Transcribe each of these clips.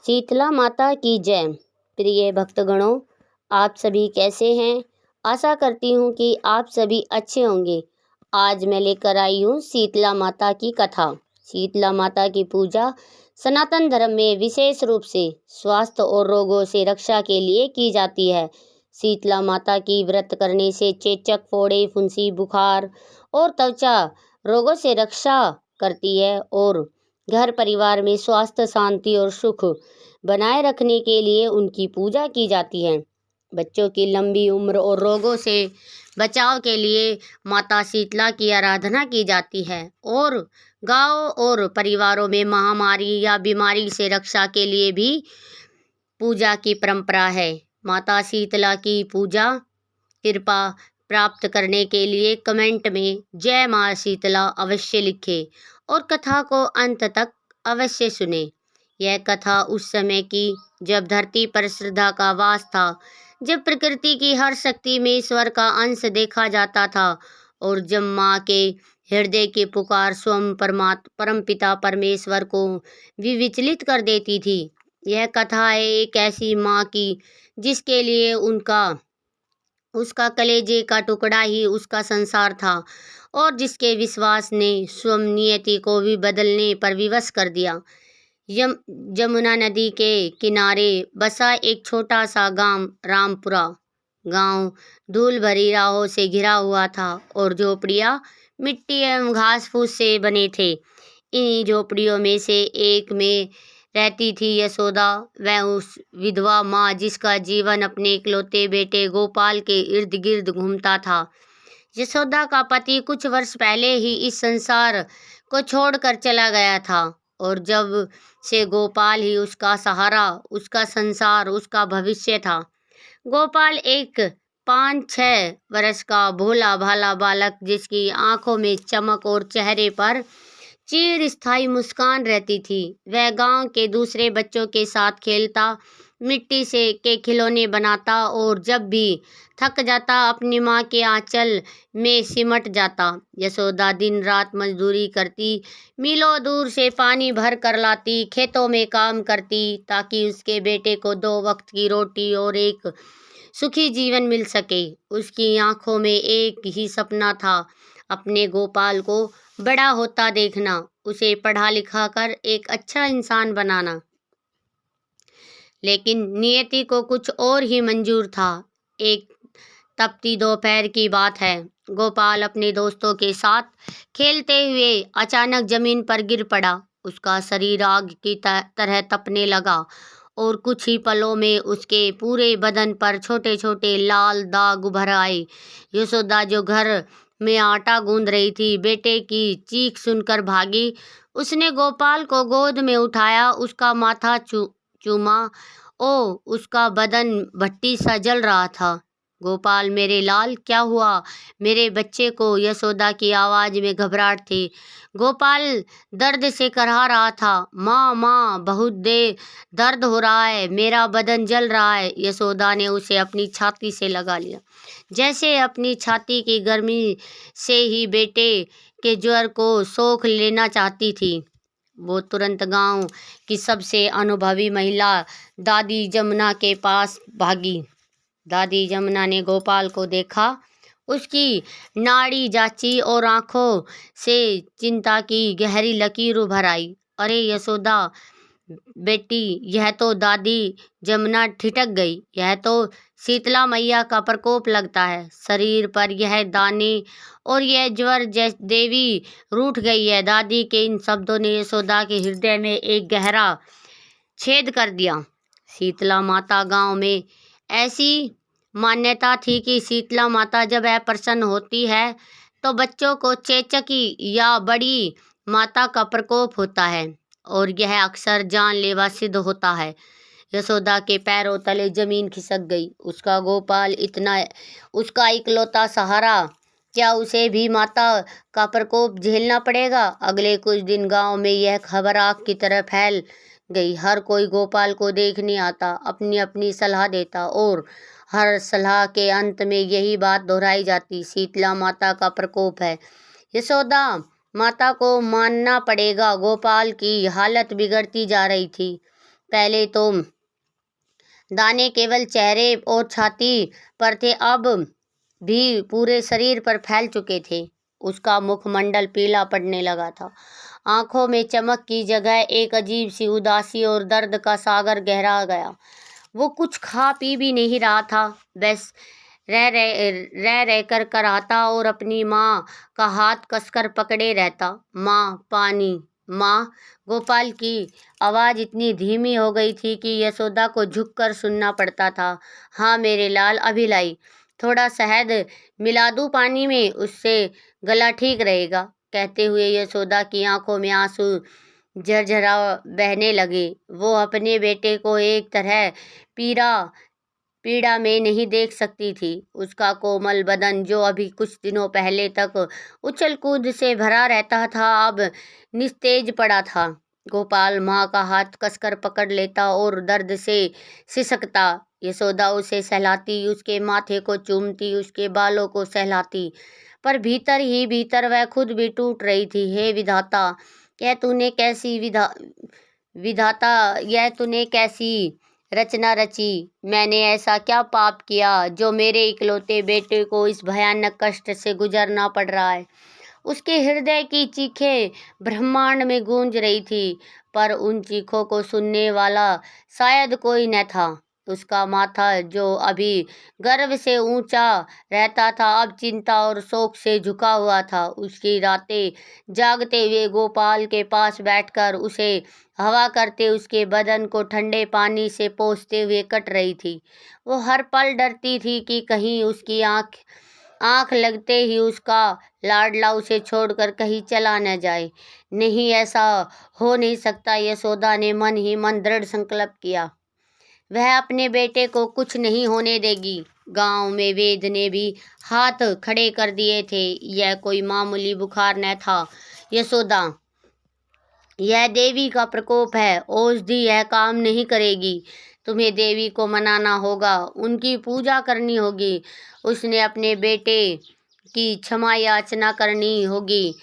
शीतला माता की जय। प्रिय भक्तगणों, आप सभी कैसे हैं? आशा करती हूँ कि आप सभी अच्छे होंगे। आज मैं लेकर आई हूँ शीतला माता की कथा। शीतला माता की पूजा सनातन धर्म में विशेष रूप से स्वास्थ्य और रोगों से रक्षा के लिए की जाती है। शीतला माता की व्रत करने से चेचक, फोड़े, फुंसी, बुखार और त्वचा रोगों से रक्षा करती है और घर परिवार में स्वास्थ्य, शांति और सुख बनाए रखने के लिए उनकी पूजा की जाती है। बच्चों की लंबी उम्र और रोगों से बचाव के लिए माता शीतला की आराधना की जाती है और गांव और परिवारों में महामारी या बीमारी से रक्षा के लिए भी पूजा की परंपरा है। माता शीतला की पूजा कृपा प्राप्त करने के लिए कमेंट में जय मां शीतला अवश्य लिखें और कथा को अंत तक अवश्य सुने। यह कथा उस समय की जब धरती पर श्रद्धा का वास था, जब प्रकृति की हर शक्ति में ईश्वर का अंश देखा जाता था और जब माँ के हृदय की पुकार स्वयं परमपिता परमेश्वर को भी विचलित कर देती थी। यह कथा है एक ऐसी माँ की जिसके लिए उसका कलेजे का टुकड़ा ही उसका संसार था और जिसके विश्वास ने स्वयं नियति को भी बदलने पर विवश कर दिया। यमुना नदी के किनारे बसा एक छोटा सा गांव रामपुरा। गांव धूल भरी राहों से घिरा हुआ था और झोपड़ियां मिट्टी एवं घास फूस से बने थे। इन्हीं झोपड़ियों में से एक में रहती थी यशोदा, वह उस विधवा माँ जिसका जीवन अपने इकलौते बेटे गोपाल के इर्द गिर्द घूमता था। यशोदा का पति कुछ वर्ष पहले ही इस संसार को छोड़कर चला गया था और जब से गोपाल ही उसका सहारा, उसका संसार, उसका भविष्य था। गोपाल एक 5-6 वर्ष का भोला भाला बालक जिसकी आंखों में चमक और चेहरे पर चिर स्थायी मुस्कान रहती थी। वह गांव के दूसरे बच्चों के साथ खेलता, मिट्टी से के खिलौने बनाता और जब भी थक जाता अपनी माँ के आंचल में सिमट जाता। यशोदा दिन रात मजदूरी करती, मीलों दूर से पानी भर कर लाती, खेतों में काम करती ताकि उसके बेटे को 2 वक्त की रोटी और एक सुखी जीवन मिल सके। उसकी आंखों में एक ही सपना था, अपने गोपाल को बड़ा होता देखना, उसे पढ़ा लिखा कर एक अच्छा इंसान बनाना। लेकिन नियति को कुछ और ही मंजूर था। एक तपती दोपहर की बात है, गोपाल अपने दोस्तों के साथ खेलते हुए अचानक जमीन पर गिर पड़ा। उसका शरीर आग की तरह तपने लगा और कुछ ही पलों में उसके पूरे बदन पर छोटे छोटे लाल दाग उभर आए। यशोदा जो घर में आटा गूंद रही थी, बेटे की चीख सुनकर भागी। उसने गोपाल को गोद में उठाया, उसका माथा चूमा ओ उसका बदन भट्टी सा जल रहा था। गोपाल, मेरे लाल, क्या हुआ मेरे बच्चे को? यशोदा की आवाज में घबराहट थी। गोपाल दर्द से करहा रहा था। माँ माँ, बहुत दर्द हो रहा है, मेरा बदन जल रहा है। यशोदा ने उसे अपनी छाती से लगा लिया, जैसे अपनी छाती की गर्मी से ही बेटे के ज्वर को सोख लेना चाहती थी। वो तुरंत गांव की सबसे अनुभवी महिला दादी जमुना के पास भागी। दादी जमुना ने गोपाल को देखा, उसकी नाड़ी जांची और आंखों से चिंता की गहरी लकीर उभर आई। अरे यशोदा बेटी, यह तो दादी जमुना ठिठक गई, यह तो शीतला मैया का प्रकोप लगता है। शरीर पर यह दाने और यह ज्वर देवी रूठ गई है। दादी के इन शब्दों ने यशोदा के हृदय में एक गहरा छेद कर दिया। शीतला माता गांव में ऐसी मान्यता थी कि शीतला माता जब प्रसन्न होती है तो बच्चों को चेचकी या बड़ी माता का प्रकोप होता है और यह अक्सर जानलेवा सिद्ध होता है। यशोदा के पैरों तले जमीन खिसक गई। उसका गोपाल उसका इकलौता सहारा, क्या उसे भी माता का प्रकोप झेलना पड़ेगा? अगले कुछ दिन गांव में यह खबर आग की तरह फैल गई। हर कोई गोपाल को देखने आता, अपनी अपनी सलाह देता और हर सलाह के अंत में यही बात दोहराई जाती, शीतला माता का प्रकोप है। यशोदा माता को मानना पड़ेगा। गोपाल की हालत बिगड़ती जा रही थी। पहले तो दाने केवल चेहरे और छाती पर थे, अब भी पूरे शरीर पर फैल चुके थे। उसका मुखमंडल पीला पड़ने लगा था। आंखों में चमक की जगह एक अजीब सी उदासी और दर्द का सागर गहरा गया। वो कुछ खा पी भी नहीं रहा था, बस रह रह कर कराहता और अपनी माँ का हाथ कसकर पकड़े रहता। माँ, पानी, माँ। गोपाल की आवाज़ इतनी धीमी हो गई थी कि यशोदा को झुककर सुनना पड़ता था। हाँ मेरे लाल, अभी लाई। थोड़ा शहद मिला दूँ पानी में, उससे गला ठीक रहेगा। कहते हुए यशोदा की आंखों में आंसू झरझरा बहने लगे। वो अपने बेटे को एक तरह पीड़ा में नहीं देख सकती थी। उसका कोमल बदन, जो अभी कुछ दिनों पहले तक उछल कूद से भरा रहता था, अब निस्तेज पड़ा था। गोपाल माँ का हाथ कसकर पकड़ लेता और दर्द से सिसकता। यशोदा उसे सहलाती, उसके माथे को चूमती, उसके बालों को सहलाती, पर भीतर ही भीतर वह खुद भी टूट रही थी। हे विधाता, यह तूने कैसी रचना रची। मैंने ऐसा क्या पाप किया जो मेरे इकलौते बेटे को इस भयानक कष्ट से गुजरना पड़ रहा है। उसके हृदय की चीखें ब्रह्मांड में गूंज रही थी, पर उन चीखों को सुनने वाला शायद कोई न था। उसका माथा, जो अभी गर्व से ऊंचा रहता था, अब चिंता और शोक से झुका हुआ था। उसकी रातें जागते हुए गोपाल के पास बैठकर उसे हवा करते, उसके बदन को ठंडे पानी से पोंछते हुए कट रही थी। वो हर पल डरती थी कि कहीं उसकी आंख लगते ही उसका लाडला उसे छोड़कर कहीं चला न जाए। नहीं, ऐसा हो नहीं सकता। यशोदा ने मन ही मन दृढ़ संकल्प किया। वह अपने बेटे को कुछ नहीं होने देगी। गांव में वेद ने भी हाथ खड़े कर दिए थे। यह कोई मामूली बुखार न था यशोदा, यह देवी का प्रकोप है। औषधि यह काम नहीं करेगी। तुम्हें देवी को मनाना होगा, उनकी पूजा करनी होगी। उसने अपने बेटे की क्षमा याचना करनी होगी।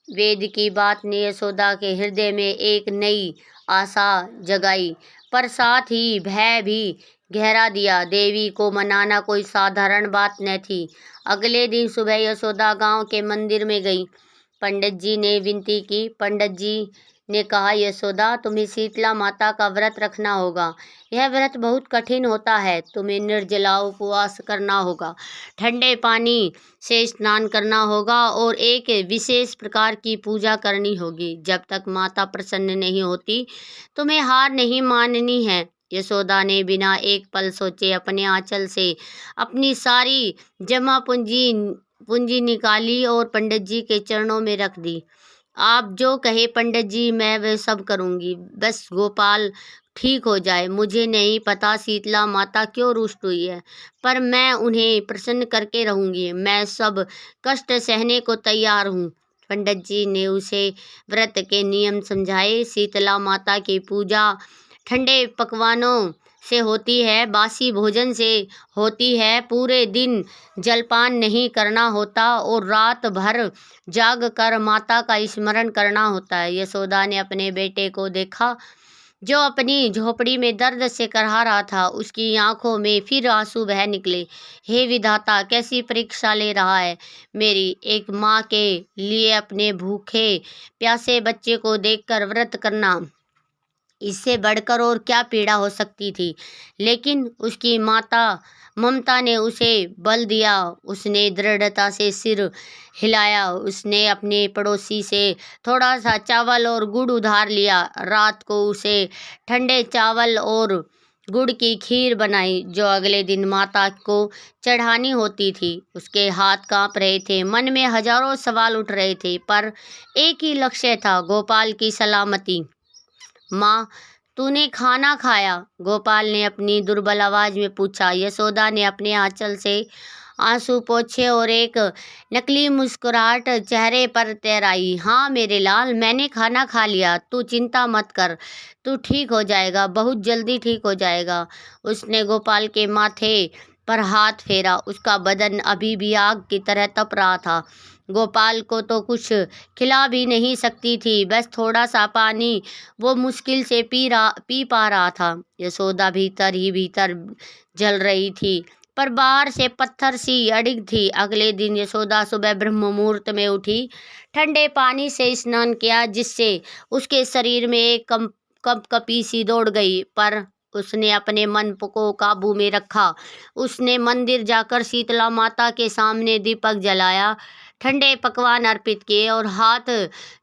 वेद की बात ने यशोदा के हृदय में एक नई आशा जगाई, पर साथ ही भय भी गहरा दिया। देवी को मनाना कोई साधारण बात न थी। अगले दिन सुबह यशोदा गांव के मंदिर में गई। पंडित जी ने विनती की। पंडित जी ने कहा, यशोदा, तुम्हें शीतला माता का व्रत रखना होगा। यह व्रत बहुत कठिन होता है। तुम्हें निर्जला उपवास करना होगा, ठंडे पानी से स्नान करना होगा और एक विशेष प्रकार की पूजा करनी होगी। जब तक माता प्रसन्न नहीं होती, तुम्हें हार नहीं माननी है। यशोदा ने बिना एक पल सोचे अपने आंचल से अपनी सारी जमा पूंजी निकाली और पंडित जी के चरणों में रख दी। आप जो कहे पंडित जी, मैं वह सब करूंगी, बस गोपाल ठीक हो जाए। मुझे नहीं पता शीतला माता क्यों रुष्ट हुई है, पर मैं उन्हें प्रसन्न करके रहूंगी। मैं सब कष्ट सहने को तैयार हूँ। पंडित जी ने उसे व्रत के नियम समझाए। शीतला माता की पूजा ठंडे पकवानों से होती है, बासी भोजन से होती है। पूरे दिन जलपान नहीं करना होता और रात भर जाग कर माता का स्मरण करना होता है। यशोदा ने अपने बेटे को देखा, जो अपनी झोपड़ी में दर्द से कराह रहा था। उसकी आंखों में फिर आंसू बह निकले। हे विधाता, कैसी परीक्षा ले रहा है मेरी। एक माँ के लिए अपने भूखे प्यासे बच्चे को देखकर व्रत करना, इससे बढ़कर और क्या पीड़ा हो सकती थी। लेकिन उसकी माता ममता ने उसे बल दिया। उसने दृढ़ता से सिर हिलाया। उसने अपने पड़ोसी से थोड़ा सा चावल और गुड़ उधार लिया। रात को उसे ठंडे चावल और गुड़ की खीर बनाई, जो अगले दिन माता को चढ़ानी होती थी। उसके हाथ कांप रहे थे, मन में हजारों सवाल उठ रहे थे, पर एक ही लक्ष्य था, गोपाल की सलामती। माँ, तूने खाना खाया? गोपाल ने अपनी दुर्बल आवाज में पूछा। यशोदा ने अपने आंचल से आंसू पोंछे और एक नकली मुस्कुराहट चेहरे पर तैराई। हाँ मेरे लाल, मैंने खाना खा लिया। तू चिंता मत कर, तू ठीक हो जाएगा, बहुत जल्दी ठीक हो जाएगा। उसने गोपाल के माथे पर हाथ फेरा। उसका बदन अभी भी आग की तरह तप रहा था। गोपाल को तो कुछ खिला भी नहीं सकती थी, बस थोड़ा सा पानी वो मुश्किल से पी पा रहा था। यशोदा भीतर ही भीतर जल रही थी, पर बाहर से पत्थर सी अड़िग थी। अगले दिन यशोदा सुबह ब्रह्म मुहूर्त में उठी, ठंडे पानी से स्नान किया, जिससे उसके शरीर में एक कपकपी सी दौड़ गई, पर उसने अपने मन को काबू में रखा। उसने मंदिर जाकर शीतला माता के सामने दीपक जलाया, ठंडे पकवान अर्पित किए और हाथ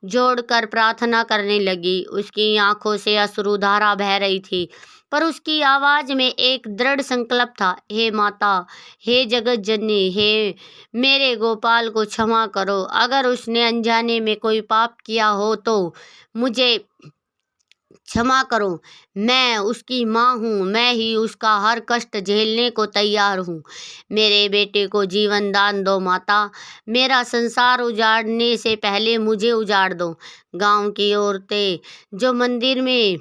जोड़कर प्रार्थना करने लगी। उसकी आंखों से अश्रुधारा बह रही थी, पर उसकी आवाज में एक दृढ़ संकल्प था। हे माता, हे जगत जननी, हे मेरे गोपाल को क्षमा करो। अगर उसने अनजाने में कोई पाप किया हो तो मुझे क्षमा करो। मैं उसकी माँ हूँ, मैं ही उसका हर कष्ट झेलने को तैयार हूँ। मेरे बेटे को जीवन दान दो माता, मेरा संसार उजाड़ने से पहले मुझे उजाड़ दो। गांव की औरतें जो मंदिर में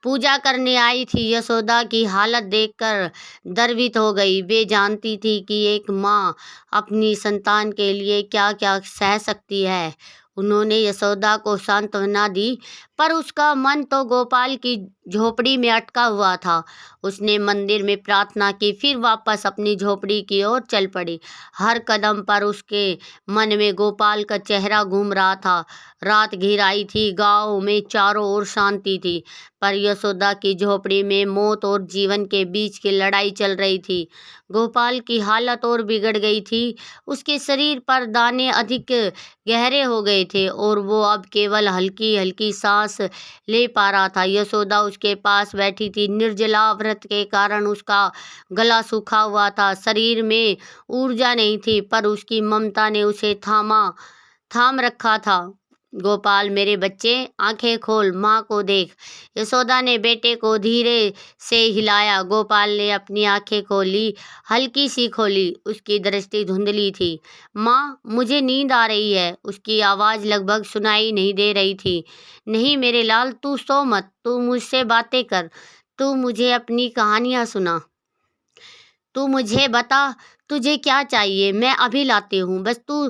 पूजा करने आई थी, यशोदा की हालत देखकर द्रवित हो गई। वे जानती थी कि एक माँ अपनी संतान के लिए क्या क्या सह सकती है। उन्होंने यशोदा को सांत्वना दी, पर उसका मन तो गोपाल की झोपड़ी में अटका हुआ था। उसने मंदिर में प्रार्थना की, फिर वापस अपनी झोपड़ी की ओर चल पड़ी। हर कदम पर उसके मन में गोपाल का चेहरा घूम रहा था। रात घिर आई थी, गांव में चारों ओर शांति थी, पर यशोदा की झोपड़ी में मौत और जीवन के बीच की लड़ाई चल रही थी। गोपाल की हालत और बिगड़ गई थी। उसके शरीर पर दाने अधिक गहरे हो गए थे और वो अब केवल हल्की हल्की सांस ले पा रहा था। यशोदा उसके पास बैठी थी। निर्जला व्रत के कारण उसका गला सूखा हुआ था, शरीर में ऊर्जा नहीं थी, पर उसकी ममता ने उसे थाम रखा था। गोपाल, मेरे बच्चे, आंखें खोल, माँ को देख। यशोदा ने बेटे को धीरे से हिलाया। गोपाल ने अपनी आंखें खोली, हल्की सी खोली। उसकी दृष्टि धुंधली थी। माँ, मुझे नींद आ रही है। उसकी आवाज़ लगभग सुनाई नहीं दे रही थी। नहीं मेरे लाल, तू सो मत, तू मुझसे बातें कर, तू मुझे अपनी कहानियाँ सुना, तू मुझे बता तुझे क्या चाहिए, मैं अभी लाती हूँ। बस तू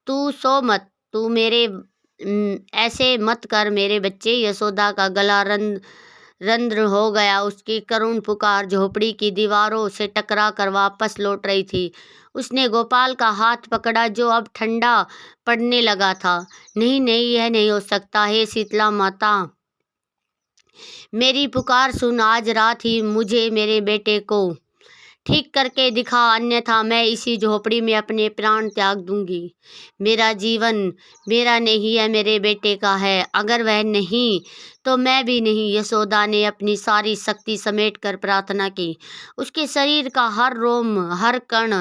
तू सो मत, तू मेरे ऐसे मत कर मेरे बच्चे। यशोदा का गला रंध्र हो गया। उसकी करुण पुकार झोपड़ी की दीवारों से टकरा कर वापस लौट रही थी। उसने गोपाल का हाथ पकड़ा, जो अब ठंडा पड़ने लगा था। नहीं नहीं, यह नहीं हो सकता। हे शीतला माता, मेरी पुकार सुन। आज रात ही मुझे मेरे बेटे को ठीक करके दिखा, अन्यथा मैं इसी झोपड़ी में अपने प्राण त्याग दूंगी। मेरा जीवन मेरा नहीं है, मेरे बेटे का है। अगर वह नहीं तो मैं भी नहीं। यशोदा ने अपनी सारी शक्ति समेट कर प्रार्थना की। उसके शरीर का हर रोम, हर कण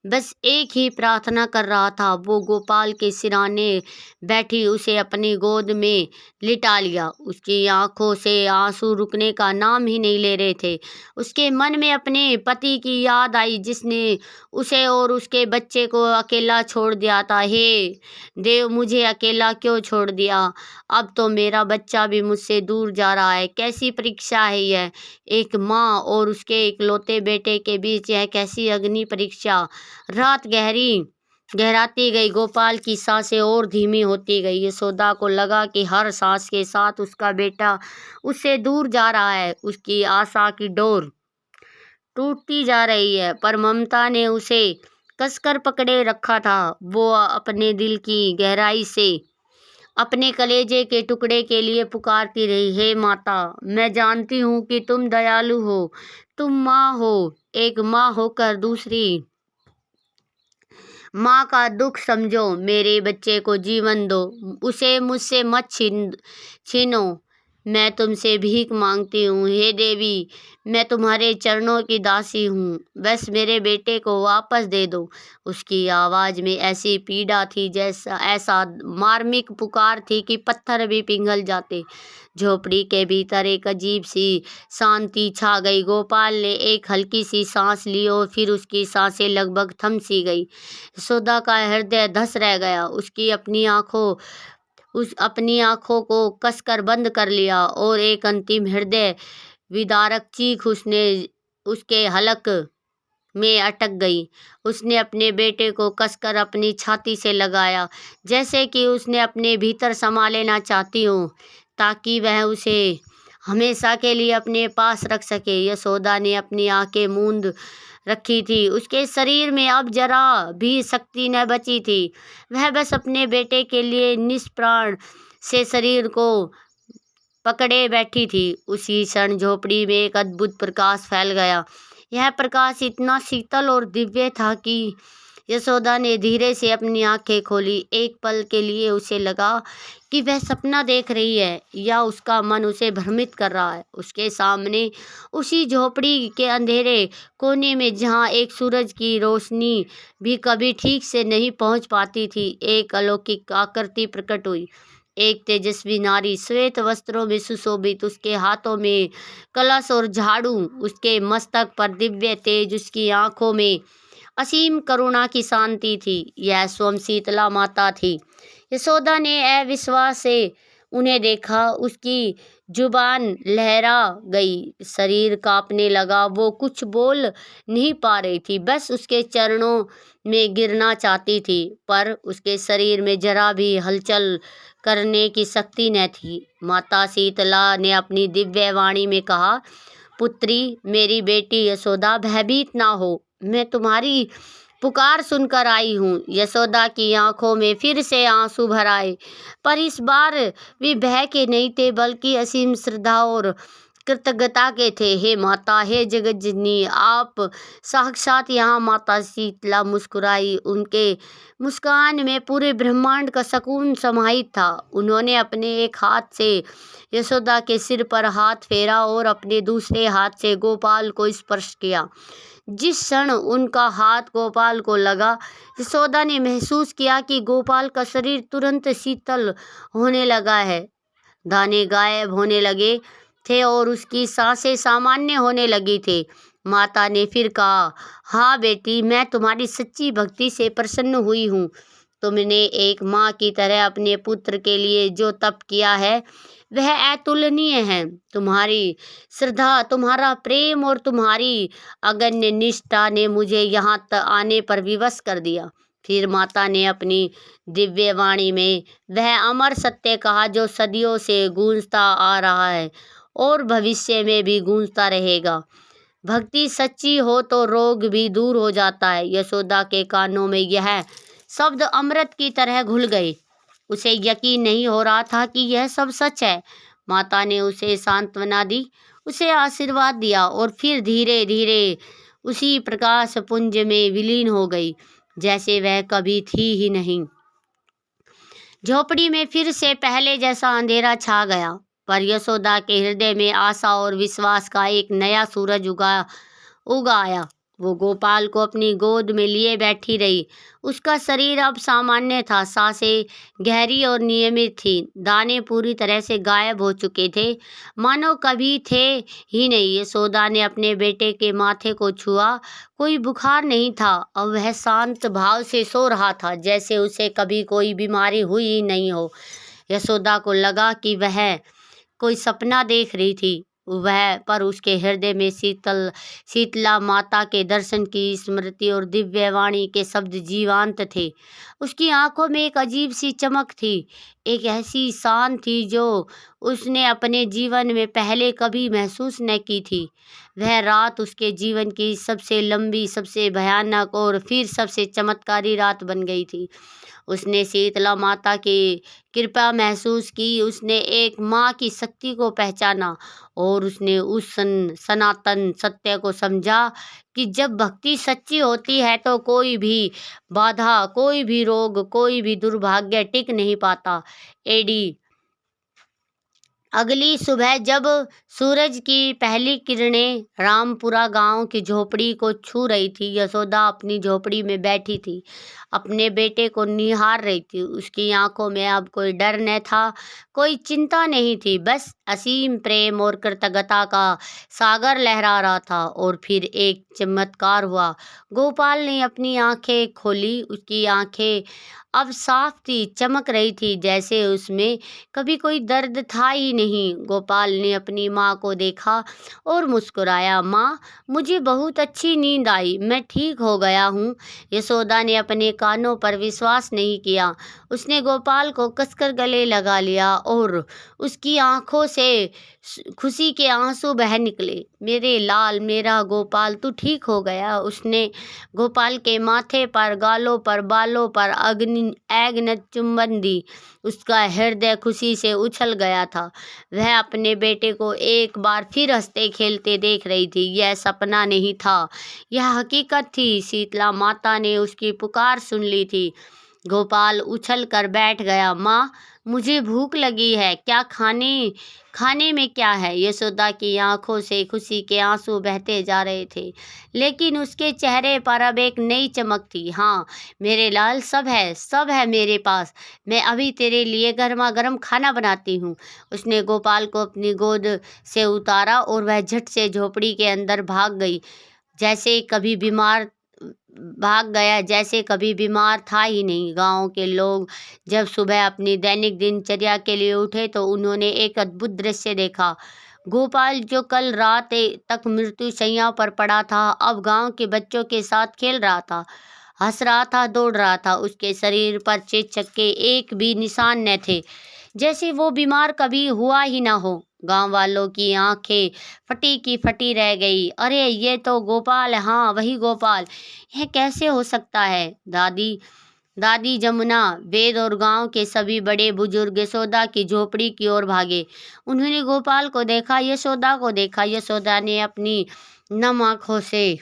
बस एक ही प्रार्थना कर रहा था। वो गोपाल के सिराने बैठी उसे अपनी गोद में लिटा लिया। उसकी आंखों से आंसू रुकने का नाम ही नहीं ले रहे थे। उसके मन में अपने पति की याद आई, जिसने उसे और उसके बच्चे को अकेला छोड़ दिया था। हे देव, मुझे अकेला क्यों छोड़ दिया? अब तो मेरा बच्चा भी मुझसे दूर जा रहा है। कैसी परीक्षा है यह, एक माँ और उसके इकलौते बेटे के बीच यह कैसी अग्नि परीक्षा। रात गहराती गई। गोपाल की सांसें और धीमी होती गई। यशोदा को लगा कि हर सांस के साथ उसका बेटा उससे दूर जा रहा है। उसकी आशा की डोर टूटती जा रही है, पर ममता ने उसे कसकर पकड़े रखा था। वो अपने दिल की गहराई से अपने कलेजे के टुकड़े के लिए पुकारती रही। हे माता, मैं जानती हूँ कि तुम दयालु हो, तुम माँ हो। एक माँ होकर दूसरी माँ का दुख समझो। मेरे बच्चे को जीवन दो, उसे मुझसे मत छीनो। मैं तुमसे भीख मांगती हूँ। हे देवी, मैं तुम्हारे चरणों की दासी हूँ, बस मेरे बेटे को वापस दे दो। उसकी आवाज़ में ऐसी पीड़ा थी, जैसा ऐसा मार्मिक पुकार थी कि पत्थर भी पिघल जाते। झोपड़ी के भीतर एक अजीब सी शांति छा गई। गोपाल ने एक हल्की सी सांस ली और फिर उसकी सांसें लगभग थम सी गई। यशोदा का हृदय धस रह गया। अपनी आंखों को कसकर बंद कर लिया और एक अंतिम हृदय विदारक चीख उसने उसके हलक में अटक गई। उसने अपने बेटे को कसकर अपनी छाती से लगाया, जैसे कि उसने अपने भीतर समा लेना चाहती हो, ताकि वह उसे हमेशा के लिए अपने पास रख सके। यशोदा ने अपनी आंखें मूंद रखी थी। उसके शरीर में अब जरा भी शक्ति न बची थी। वह बस अपने बेटे के लिए निष्प्राण से शरीर को पकड़े बैठी थी। उसी क्षण झोपड़ी में एक अद्भुत प्रकाश फैल गया। यह प्रकाश इतना शीतल और दिव्य था कि यशोदा ने धीरे से अपनी आंखें खोली। एक पल के लिए उसे लगा कि वह सपना देख रही है या उसका मन उसे भ्रमित कर रहा है। उसके सामने उसी झोपड़ी के अंधेरे कोने में, जहाँ एक सूरज की रोशनी भी कभी ठीक से नहीं पहुंच पाती थी, एक अलौकिक आकृति प्रकट हुई। एक तेजस्वी नारी, श्वेत वस्त्रों में सुशोभित, उसके हाथों में कलश और झाड़ू, उसके मस्तक पर दिव्य तेज, उसकी आंखों में असीम करुणा की शांति थी। यह स्वयं शीतला माता थी। यशोदा ने अविश्वास से उन्हें देखा। उसकी जुबान लहरा गई, शरीर कांपने लगा। वो कुछ बोल नहीं पा रही थी, बस उसके चरणों में गिरना चाहती थी, पर उसके शरीर में जरा भी हलचल करने की शक्ति न थी। माता शीतला ने अपनी दिव्य वाणी में कहा, पुत्री, मेरी बेटी यशोदा, भयभीत ना हो, मैं तुम्हारी पुकार सुनकर आई हूँ। यशोदा की आंखों में फिर से आंसू भर आए, पर इस बार वे भय के नहीं थे, बल्कि असीम श्रद्धा और कृतज्ञता के थे। हे माता, हे जगत जननी, आप साक्षात यहाँ। माता शीतला मुस्कुराई। उनके मुस्कान में पूरे ब्रह्मांड का सुकून समाहित था। उन्होंने अपने एक हाथ से यशोदा के सिर पर हाथ फेरा और अपने दूसरे हाथ से गोपाल को स्पर्श किया। जिस क्षण उनका हाथ गोपाल को लगा, यशोदा ने महसूस किया कि गोपाल का शरीर तुरंत शीतल होने लगा है। दाने गायब होने लगे थे और उसकी सांसें सामान्य होने लगी थी। माता ने फिर कहा, हाँ बेटी, मैं तुम्हारी सच्ची भक्ति से प्रसन्न हुई हूँ। तुमने एक माँ की तरह अपने पुत्र के लिए जो तप किया है, वह अतुलनीय है। तुम्हारी श्रद्धा, तुम्हारा प्रेम और तुम्हारी अगण्य निष्ठा ने मुझे यहाँ आने पर विवश कर दिया। फिर माता ने अपनी दिव्य वाणी में वह अमर सत्य कहा जो सदियों से गूंजता आ रहा है और भविष्य में भी गूंजता रहेगा। भक्ति सच्ची हो तो रोग भी दूर हो जाता है। यशोदा के कानों में यह शब्द अमृत की तरह घुल गए। उसे यकीन नहीं हो रहा था कि यह सब सच है। माता ने उसे सांत्वना दी, उसे आशीर्वाद दिया और फिर धीरे धीरे उसी प्रकाश पुंज में विलीन हो गई, जैसे वह कभी थी ही नहीं। झोपड़ी में फिर से पहले जैसा अंधेरा छा गया, पर यशोदा के हृदय में आशा और विश्वास का एक नया सूरज उगा आया। वो गोपाल को अपनी गोद में लिए बैठी रही। उसका शरीर अब सामान्य था, सांसें गहरी और नियमित थी, दाने पूरी तरह से गायब हो चुके थे, मानो कभी थे ही नहीं। यशोदा ने अपने बेटे के माथे को छुआ। कोई बुखार नहीं था, अब वह शांत भाव से सो रहा था, जैसे उसे कभी कोई बीमारी हुई ही नहीं हो। यशोदा को लगा कि वह कोई सपना देख रही थी, पर उसके हृदय में शीतला माता के दर्शन की स्मृति और दिव्य वाणी के शब्द जीवंत थे। उसकी आंखों में एक अजीब सी चमक थी, एक ऐसी शान थी जो उसने अपने जीवन में पहले कभी महसूस न की थी। वह रात उसके जीवन की सबसे लंबी, सबसे भयानक और फिर सबसे चमत्कारी रात बन गई थी। उसने शीतला माता की कृपा महसूस की, उसने एक माँ की शक्ति को पहचाना और उसने उस सनातन सत्य को समझा कि जब भक्ति सच्ची होती है तो कोई भी बाधा, कोई भी रोग, कोई भी दुर्भाग्य टिक नहीं पाता। एडी अगली सुबह जब सूरज की पहली किरणें रामपुरा गांव की झोपड़ी को छू रही थी, यशोदा अपनी झोपड़ी में बैठी थी, अपने बेटे को निहार रही थी। उसकी आंखों में अब कोई डर न था, कोई चिंता नहीं थी, बस असीम प्रेम और कृतज्ञता का सागर लहरा रहा था। और फिर एक चमत्कार हुआ। गोपाल ने अपनी आंखें खोली। उसकी आंखें अब साफ थी, चमक रही थी, जैसे उसमें कभी कोई दर्द था ही नहीं। गोपाल ने अपनी माँ को देखा और मुस्कुराया। माँ, मुझे बहुत अच्छी नींद आई, मैं ठीक हो गया हूँ। यशोदा ने अपने कानों पर विश्वास नहीं किया। उसने गोपाल को कसकर गले लगा लिया और उसकी आंखों से खुशी के आंसू बह निकले। मेरे लाल, मेरा गोपाल, तू ठीक हो गया। उसने गोपाल के माथे पर, गालों पर, बालों पर अग्नि चुंबन दी। उसका हृदय खुशी से उछल गया था। वह अपने बेटे को एक बार फिर हंसते खेलते देख रही थी। यह सपना नहीं था, यह हकीकत थी। शीतला माता ने उसकी पुकार सुन ली थी। गोपाल उछल कर बैठ गया। माँ, मुझे भूख लगी है, क्या खाने में क्या है? यशोदा की आंखों से खुशी के आंसू बहते जा रहे थे, लेकिन उसके चेहरे पर अब एक नई चमक थी। हाँ मेरे लाल, सब है मेरे पास। मैं अभी तेरे लिए गर्मा गर्म खाना बनाती हूँ। उसने गोपाल को अपनी गोद से उतारा और वह झट से झोपड़ी के अंदर जैसे कभी बीमार था ही नहीं। गांव के लोग जब सुबह अपनी दैनिक दिनचर्या के लिए उठे तो उन्होंने एक अद्भुत दृश्य देखा। गोपाल, जो कल रात तक मृत्यु शैया पर पड़ा था, अब गांव के बच्चों के साथ खेल रहा था, हंस रहा था, दौड़ रहा था। उसके शरीर पर चेचक के एक भी निशान न थे, जैसे वो बीमार कभी हुआ ही ना हो। गांव वालों की आंखें फटी की फटी रह गई। अरे ये तो गोपाल, हाँ वही गोपाल, यह कैसे हो सकता है? दादी जमुना, वेद और गांव के सभी बड़े बुजुर्ग यशोदा की झोपड़ी की ओर भागे। उन्होंने गोपाल को देखा, यशोदा को देखा। यशोदा ने अपनी नम आंखों से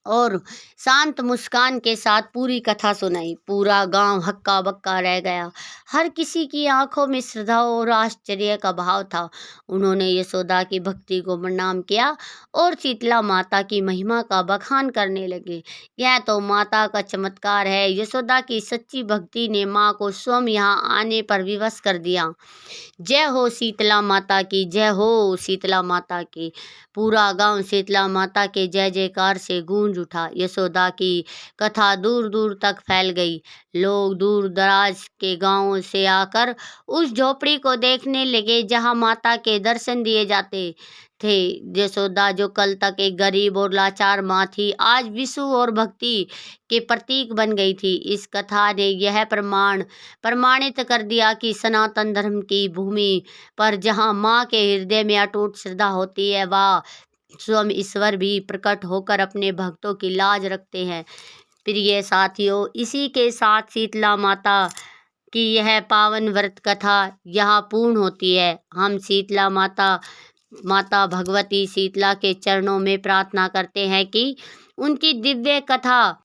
और शांत मुस्कान के साथ पूरी कथा सुनाई। पूरा गांव हक्का बक्का रह गया। हर किसी की आंखों में श्रद्धा और आश्चर्य का भाव था। उन्होंने यशोदा की भक्ति को प्रणाम किया और शीतला माता की महिमा का बखान करने लगे। यह तो माता का चमत्कार है। यशोदा की सच्ची भक्ति ने माँ को स्वयं यहाँ आने पर विवश कर दिया। जय हो शीतला माता की, जय हो शीतला माता की। पूरा गांव शीतला माता के जय जयकार से गूंज उठा। यशोदा की कथा दूर दूर तक फैल गई। लोग दूर दराज के गांवों से आकर उस झोपड़ी को देखने लगे जहां माता के दर्शन दिए जाते थे। यशोदा, जो कल तक एक गरीब और लाचार माँ थी, आज विश्व और भक्ति के प्रतीक बन गई थी। इस कथा ने यह प्रमाणित कर दिया कि सनातन धर्म की भूमि पर जहाँ माँ के हृदय में अटूट श्रद्धा होती है, वह स्वयं ईश्वर भी प्रकट होकर अपने भक्तों की लाज रखते हैं। प्रिय साथियों, इसी के साथ शीतला माता की यह पावन व्रत कथा यहाँ पूर्ण होती है। हम शीतला माता भगवती शीतला के चरणों में प्रार्थना करते हैं कि उनकी दिव्य कथा